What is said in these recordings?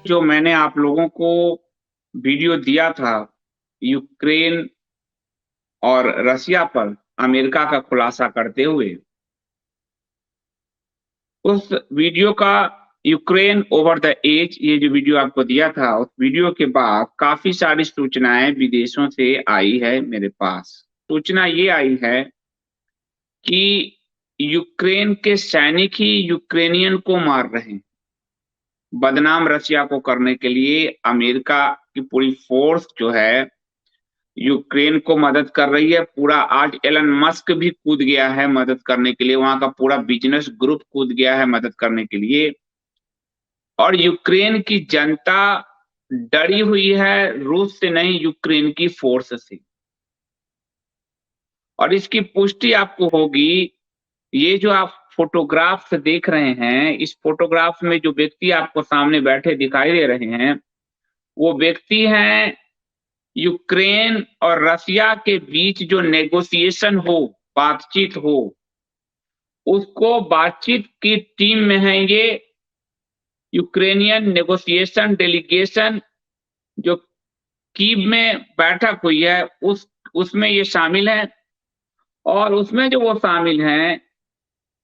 जो मैंने आप लोगों को वीडियो दिया था, यूक्रेन और रसिया पर अमेरिका का खुलासा करते हुए, उस वीडियो का यूक्रेन ओवर द एज ये जो वीडियो आपको दिया था, उस वीडियो के बाद काफ़ी सारी सूचनाएँ विदेशों से आई है मेरे पास। सूचना ये आई है कि यूक्रेन के सैनिक ही यूक्रेनियन को मार रहे हैं। बदनाम रसिया को करने के लिए अमेरिका की पूरी फ़ोर्स जो है, यूक्रेन को मदद कर रही है। पूरा आज एलन मस्क भी कूद गया है मदद करने के लिए, वहाँ का पूरा बिज़नेस ग्रुप कूद गया है मदद करने के लिए। और यूक्रेन की जनता डरी हुई है रूस से नहीं, यूक्रेन की फ़ोर्स से। और इसकी पुष्टि आपको होगी, ये जो आप फ़ोटोग्राफ्स देख रहे हैं, इस फ़ोटोग्राफ में जो व्यक्ति आपको सामने बैठे दिखाई दे रहे हैं, वो व्यक्ति हैं यूक्रेन और रसिया के बीच जो नेगोशिएशन हो, बातचीत हो, उसको बातचीत की टीम में हैं ये यूक्रेनियन नेगोशिएशन डेलीगेशन जो कीव में बैठक हुई है, उसमें ये शामिल हैं। और उसमें जो वो शामिल हैं,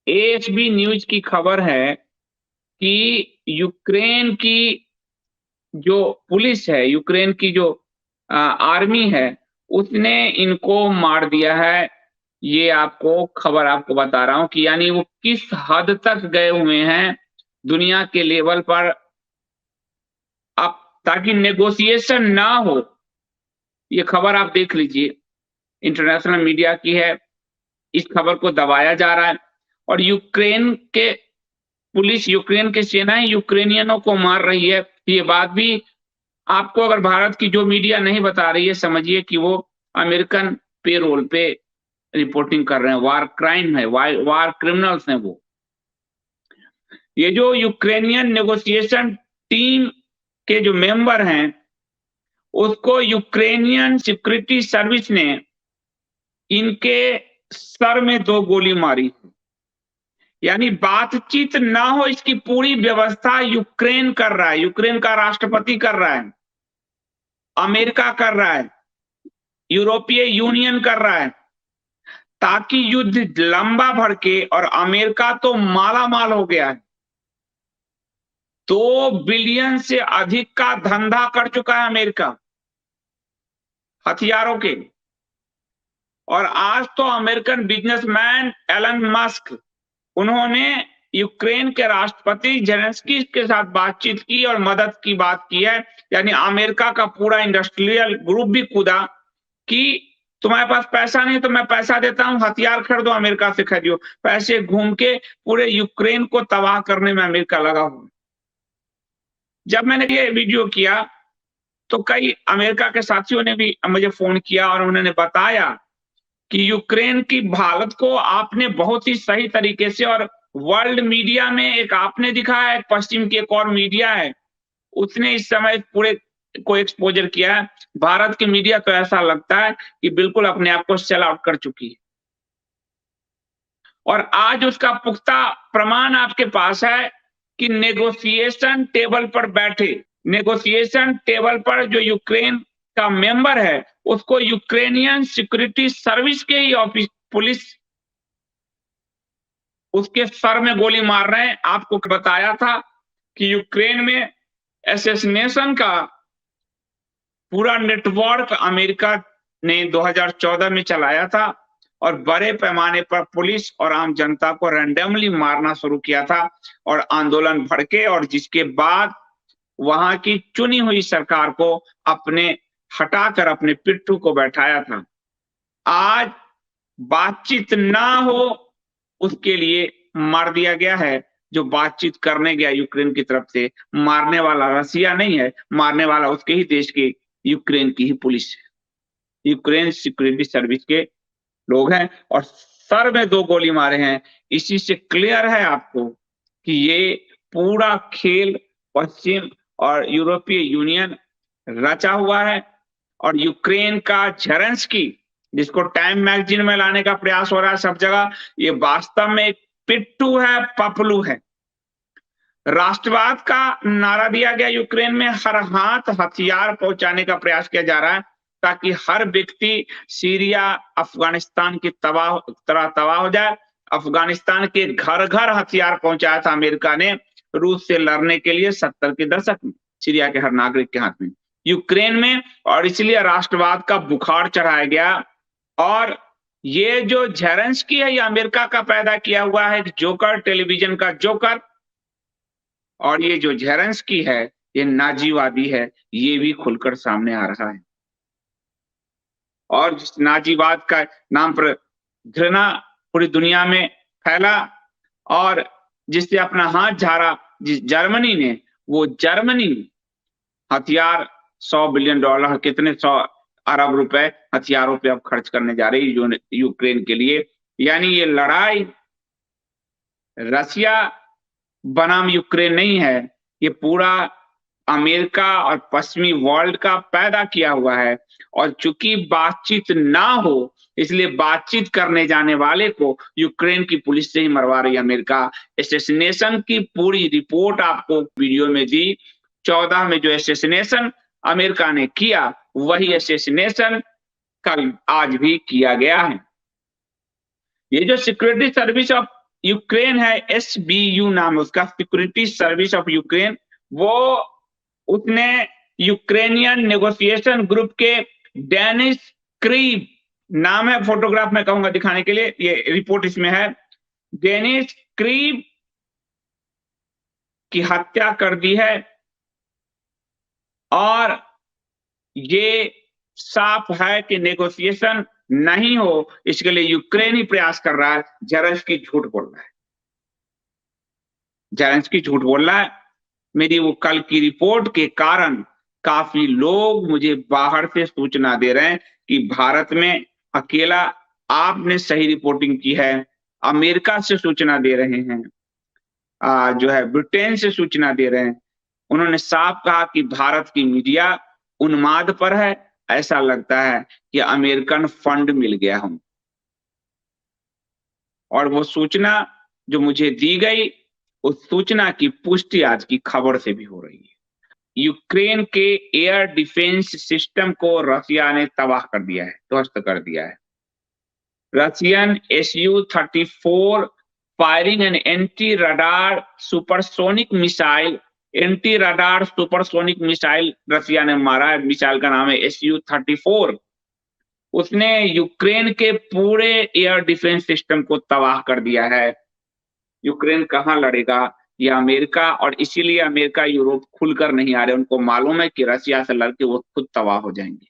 एएफपी न्यूज़ की खबर है कि यूक्रेन की जो पुलिस है, यूक्रेन की जो आर्मी है, उसने इनको मार दिया है। ये आपको खबर आपको बता रहा हूँ कि यानी वो किस हद तक गए हुए हैं दुनिया के लेवल पर अब ताकि नेगोशिएशन ना हो। ये खबर आप देख लीजिए, इंटरनेशनल मीडिया की है। इस खबर को दबाया जा रहा है और यूक्रेन के पुलिस, यूक्रेन की सेनाएँ यूक्रेनियनों को मार रही है। ये बात भी आपको अगर भारत की जो मीडिया नहीं बता रही है, समझिए कि वो अमेरिकन पेरोल पे रिपोर्टिंग कर रहे हैं। वार क्राइम है, वार क्रिमिनल्स हैं वो। ये जो यूक्रेनियन नेगोशिएशन टीम के जो मेंबर हैं, उसको यूक्रेनियन सिक्योरिटी सर्विस ने इनके सर में 2 गोली मारी। यानी बातचीत ना हो इसकी पूरी व्यवस्था यूक्रेन कर रहा है, यूक्रेन का राष्ट्रपति कर रहा है, अमेरिका कर रहा है, यूरोपीय यूनियन कर रहा है, ताकि युद्ध लंबा भड़के और अमेरिका तो माला-माल हो गया है। 2 बिलियन से अधिक का धंधा कर चुका है अमेरिका, हथियारों के। और आज तो अमेरिकन बिज़नेसमैन एलन मस्क, उन्होंने यूक्रेन के राष्ट्रपति ज़ेलेंस्की के साथ बातचीत की और मदद की बात की है। यानी अमेरिका का पूरा इंडस्ट्रियल ग्रुप भी कूदा कि तुम्हारे पास पैसा नहीं तो मैं पैसा देता हूँ, हथियार खरीदो, अमेरिका से खरीदो। पैसे घूम के पूरे यूक्रेन को तबाह करने में अमेरिका लगा हुआ है। जब मैंने ये वीडियो किया, तो कई अमेरिका के साथियों ने भी मुझे फ़ोन किया और उन्होंने बताया कि यूक्रेन की हालत को आपने बहुत ही सही तरीके से और वर्ल्ड मीडिया में एक आपने दिखाया है, पश्चिम की एक और मीडिया है, उसने इस समय पूरे को एक्सपोज़र किया है। भारत की मीडिया तो ऐसा लगता है कि बिल्कुल अपने आप को सेल आउट कर चुकी है। और आज उसका पुख्ता प्रमाण आपके पास है कि नेगोशिएशन टेबल पर बैठे, नेगोशिएशन टेबल पर जो यूक्रेन का मेंबर है, उसको यूक्रेनियन सिक्योरिटी सर्विस के ही ऑफिस पुलिस उसके सर में गोली मार रहे हैं। आपको बताया था कि यूक्रेन में असैसिनेशन का पूरा नेटवर्क अमेरिका ने 2014 में चलाया था और बड़े पैमाने पर पुलिस और आम जनता को रैंडमली मारना शुरू किया था और आंदोलन भड़के और जिसके बाद वहां की चुनी हुई सरकार को हटाकर अपने पिट्ठू को बैठाया था। आज बातचीत ना हो उसके लिए मार दिया गया है। जो बातचीत करने गया यूक्रेन की तरफ से, मारने वाला रसिया नहीं है, मारने वाला उसके ही देश की यूक्रेन की ही पुलिस है, यूक्रेन सिक्योरिटी सर्विस के लोग हैं और सर में 2 गोली मारे हैं। इसी से क्लियर है आपको कि ये पूरा खेल पश्चिम और यूरोपीय यूनियन रचा हुआ है और यूक्रेन का ज़ेलेंस्की, जिसको टाइम मैगज़ीन में लाने का प्रयास हो रहा है सब जगह, ये वास्तव में एक पिट्ठू है, पपलू है। राष्ट्रवाद का नारा दिया गया यूक्रेन में, हर हाथ हथियार पहुंचाने का प्रयास किया जा रहा है ताकि हर व्यक्ति सीरिया, अफगानिस्तान की तरह तबाह हो जाए। अफगानिस्तान के घर घर हथियार पहुंचाया था अमेरिका ने रूस से लड़ने के लिए 70 के दशक में, सीरिया के हर नागरिक के हाथ में, यूक्रेन में, और इसलिए राष्ट्रवाद का बुखार चढ़ाया गया। और ये जो ज़ेलेंस्की है, ये अमेरिका का पैदा किया हुआ है, जोकर, टेलीविजन का जोकर। और ये जो ज़ेलेंस्की है, ये नाज़ीवादी है, ये भी खुलकर सामने आ रहा है। और जिस नाज़ीवाद का नाम पर घृणा पूरी दुनिया में फैला और जिससे अपना हाथ झाड़ा जिस जर्मनी ने, वो जर्मनी हथियार $100 बिलियन, कितने 100 अरब रुपए हथियारों पे अब खर्च करने जा रही है यूक्रेन के लिए। यानी ये लड़ाई रसिया बनाम यूक्रेन नहीं है, ये पूरा अमेरिका और पश्चिमी वर्ल्ड का पैदा किया हुआ है। और चूंकि बातचीत ना हो, इसलिए बातचीत करने जाने वाले को यूक्रेन की पुलिस से ही मरवा रही है अमेरिका। असैसिनेशन की पूरी रिपोर्ट आपको वीडियो में दी। 14 में जो असैसिनेशन अमेरिका ने किया, वही असैसिनेशन कल आज भी किया गया है। ये जो सिक्योरिटी सर्विस ऑफ यूक्रेन है, SBU नाम है उसका, सिक्योरिटी सर्विस ऑफ यूक्रेन, वो उसने यूक्रेनियन नेगोशिएशन ग्रुप के डेनिस क्रीव नाम है, फोटोग्राफ में कहूंगा दिखाने के लिए, ये रिपोर्ट इसमें है, डेनिस क्रीव की हत्या कर दी है। और ये साफ है कि नेगोशिएशन नहीं हो, इसके लिए यूक्रेन ही प्रयास कर रहा है। ज़ेलेंस्की झूठ बोल रहा है, ज़ेलेंस्की झूठ बोल रहा है। मेरी वो कल की रिपोर्ट के कारण काफी लोग मुझे बाहर से सूचना दे रहे हैं कि भारत में अकेला आपने सही रिपोर्टिंग की है। अमेरिका से सूचना दे रहे हैं, जो है ब्रिटेन से सूचना दे रहे हैं। उन्होंने साफ कहा कि भारत की मीडिया उन्माद पर है, ऐसा लगता है कि अमेरिकन फंड मिल गया हम। और वो सूचना जो मुझे दी गई, उस सूचना की पुष्टि आज की खबर से भी हो रही है। यूक्रेन के एयर डिफेंस सिस्टम को रसिया ने तबाह कर दिया है, ध्वस्त कर दिया है। Russian Su-34 firing an anti radar supersonic missile, anti radar supersonic missile Russia ने मारा है। मिसाइल का नाम है Su-34। उसने यूक्रेन के पूरे एयर डिफेंस सिस्टम को तबाह कर दिया है। यूक्रेन कहां लड़ेगा, या अमेरिका, और इसीलिए अमेरिका, यूरोप खुलकर नहीं आ रहे। उनको मालूम है कि रसिया से लड़के वो खुद तबाह हो जाएंगे।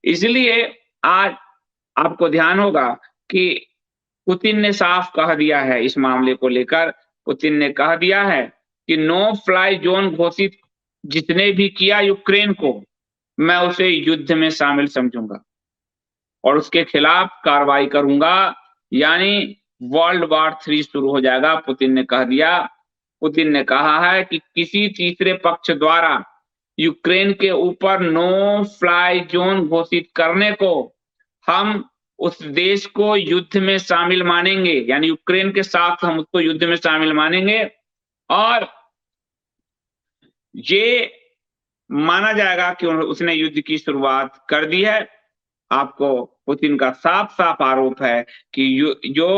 इसलिए आज आपको ध्यान होगा कि पुतिन ने साफ कह दिया है इस मामले को लेकर। पुतिन ने कह दिया है कि नो फ्लाई जोन घोषित जितने भी किया यूक्रेन को, मैं उसे युद्ध में शामिल समझूंगा और उसके खिलाफ कार्रवाई करूंगा, यानी वर्ल्ड वॉर 3 शुरू हो जाएगा, पुतिन ने कह दिया। पुतिन ने कहा है कि किसी तीसरे पक्ष द्वारा यूक्रेन के ऊपर नो फ्लाई जोन घोषित करने को हम उस देश को युद्ध में शामिल मानेंगे, यानी यूक्रेन के साथ हम उसको युद्ध में शामिल मानेंगे। और ये माना जाएगा कि उसने युद्ध की शुरुआत कर दी है। आपको पुतिन का साफ साफ आरोप है कि जो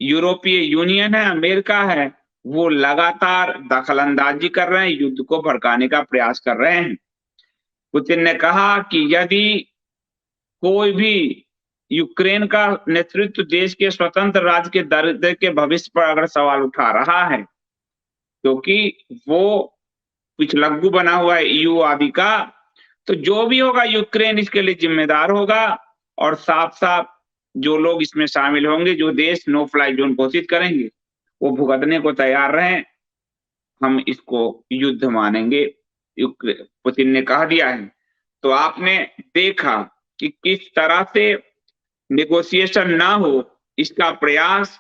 यूरोपीय यूनियन है, अमेरिका है, वो लगातार दखलंदाजी कर रहे हैं, युद्ध को भड़काने का प्रयास कर रहे हैं। पुतिन ने कहा कि यदि कोई भी यूक्रेन का नेतृत्व देश के स्वतंत्र राज्य के दर्जे के भविष्य पर अगर सवाल उठा रहा है, क्योंकि वो पिछलग्गू बना हुआ है EU आदि का, तो जो भी होगा यूक्रेन इसके लिए जिम्मेदार होगा। और साफ साफ जो लोग इसमें शामिल होंगे, जो देश नो फ्लाई जोन घोषित करेंगे, वो भुगतने को तैयार रहें, हम इसको युद्ध मानेंगे, पुतिन ने कह दिया है। तो आपने देखा कि किस तरह से नेगोशिएशन ना हो, इसका प्रयास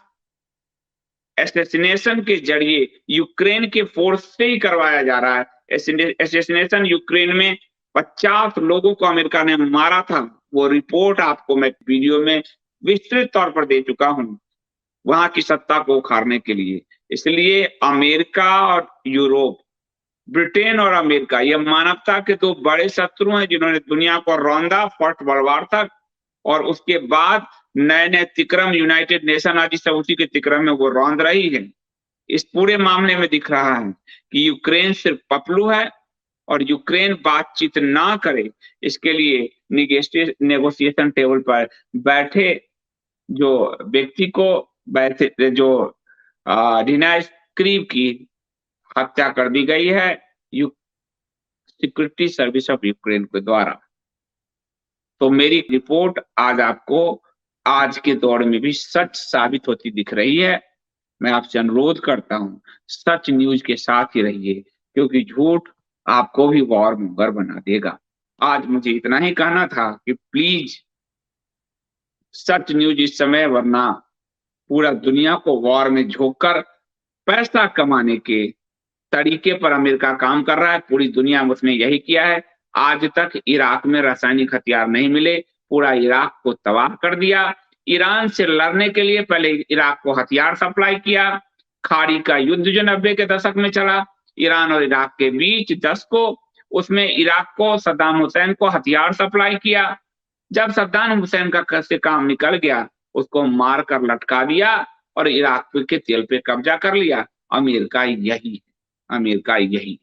असैसिनेशन के जरिए यूक्रेन के फोर्स से ही करवाया जा रहा है। असैसिनेशन यूक्रेन में 50 लोगों को अमेरिका ने मारा था, वो रिपोर्ट आपको मैं वीडियो में विस्तृत तौर पर दे चुका हूं। वहां की सत्ता को उखाड़ने के लिए। इसलिए अमेरिका और यूरोप, ब्रिटेन और अमेरिका, ये मानवता के दो बड़े शत्रु हैं जिन्होंने दुनिया को रौंदा फर्स्ट वर्ल्ड वॉर तक, और उसके बाद नए नए तिक्रम यूनाइटेड नेशन आदि सब उसी के तिक्रम में वो रौंद रही है। इस पूरे मामले में दिख रहा है कि यूक्रेन सिर्फ पपलू है, और यूक्रेन बातचीत ना करे इसके लिए नेगोशिएशन टेबल पर बैठे जो व्यक्ति को बैठे जो रीना स्क्रीव की हत्या कर दी गई है सिक्योरिटी सर्विस ऑफ यूक्रेन के द्वारा। तो मेरी रिपोर्ट आज आपको आज के दौर में भी सच साबित होती दिख रही है। मैं आपसे अनुरोध करता हूं, सच न्यूज के साथ ही रहिए, क्योंकि झूठ आपको भी वॉर मोंगर बना देगा। आज मुझे इतना ही कहना था कि प्लीज सच न्यूज इस समय, वरना पूरा दुनिया को वॉर में झोंककर पैसा कमाने के तरीके पर अमेरिका काम कर रहा है। पूरी दुनिया में उसने यही किया है। आज तक इराक में रासायनिक हथियार नहीं मिले, पूरा इराक को तबाह कर दिया। ईरान से लड़ने के लिए पहले इराक को हथियार सप्लाई किया। खाड़ी का युद्ध जो 90 के दशक में चला ईरान और इराक के बीच 10 को, उसमें इराक को सद्दाम हुसैन को हथियार सप्लाई किया। जब सद्दाम हुसैन का से काम निकल गया, उसको मार कर लटका दिया और इराक के तेल पे कब्जा कर लिया। अमेरिका यही